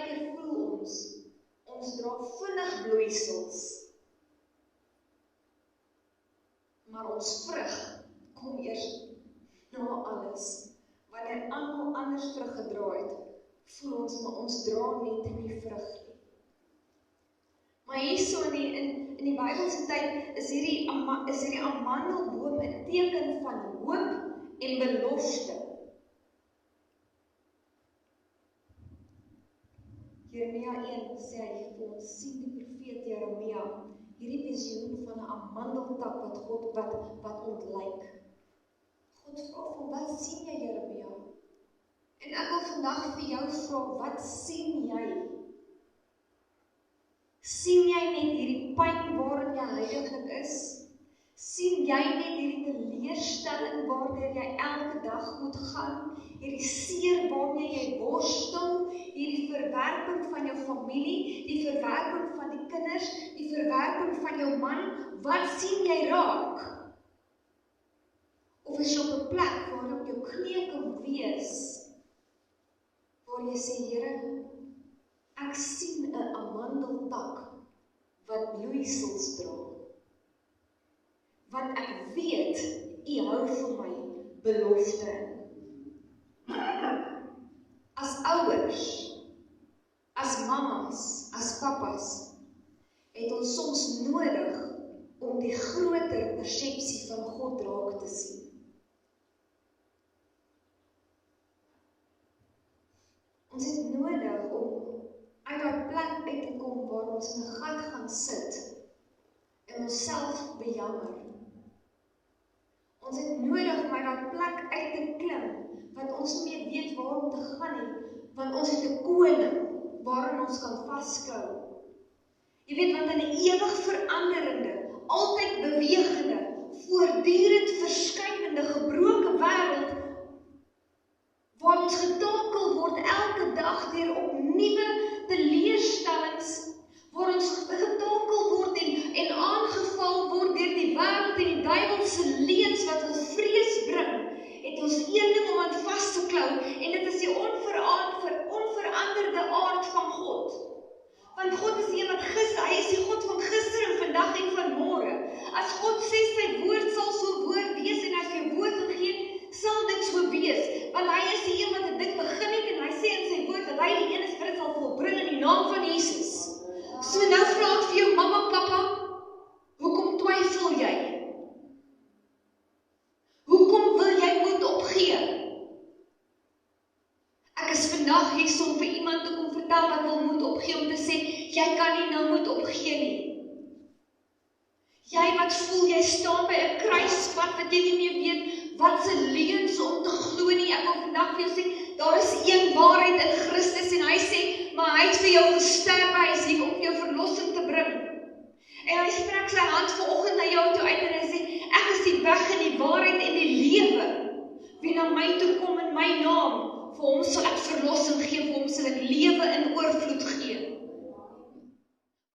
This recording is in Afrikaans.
Partykeer voel ons dra vinnig bloeisels. Maar ons vrug kom eers na alles. Wanneer almal anders vrug gedra het, voel ons, maar ons dra net nie vrug nie. Maar hierso in die Bybelse tyd is hierdie amandelboom 'n teken van hoop en belofte. Jeremia 1 sê hy vir ons, sien die profeet Jeremia, hierdie visioen van 'n amandeltak wat ontlyk. God vra van, wat sien jy, Jeremia? En ek wil vandag vir jou vra, wat sien jy? Sien jy net hierdie pyn waarin jy heiliglik is? Sien jy net hierdie teleurstelling waardeur jy elke dag moet gaan? Hierdie seer waarmee jy worstel? Hierdie verwerping van jou familie? Die verwerping van die kinders? Die verwerping van jou man? Wat sien jy raak? Of is jy op 'n plek waar op jou knie kan wees? Waar jy sê, Here, ek sien 'n amandeltak wat bloeisels dra. Want ek weet, U hou vir my belofte in. As ouers, as mamas, as papas, het ons soms nodig om die groter persepsie van God raak te sien. Ons het nodig om uit daai plek uit te kom waar ons in 'n gat gaan sit en onsself bejammer. Ons het nodig om uit daai plek uit te klim wat ons nie meer weet waar om te gaan nie, want ons het 'n koning waarin ons kan vasklou. Jy weet, want in 'n ewig veranderende, altyd bewegende, voortdurend verskynende, gebroke wêreld, waar ons getakel word elke dag deur opnuwe teleurstellings, waar ons getakel word en aangeval word deur die wêreld en die duiwelse leuns wat ons vrees bring, het ons een ding om aan vas te klou, en dit is die onveranderde aard van God. Want God is die wat hy is die God van gister en vandag en van môre. As God sê sy woord sal so woord wees en as jy woord gegee, sal dit so wees. Want hy is die een wat 'n ding begin het en hy sê in sy woord dat hy die een is wat dit sal volbring in die naam van Jesus. So nou vra ek vir jou mamma, pappa, hoekom twyfel jy? Hoekom wil jy moed opgee? Ek is vandag hier om vir iemand te kom vertel wat wil moed opgee om te sê, jy kan nie nou moed opgee nie. Jy wat voel, jy staan by 'n kruispunt wat jy nie meer weet wat se leuns om te glo nie. Ek wil vandag vir jou sê, daar is een waarheid in Christus en hy sê, maar hy het vir jou gesterf, hy is hier om vir jou verlossing te bring. En hy strek sy hand vanoggend na jou toe uit en hy sê, ek is die weg en die waarheid en die lewe. Wie na my toe kom in my naam, vir hom sal ek verlossing gee, vir hom sal ek lewe in oorvloed gee.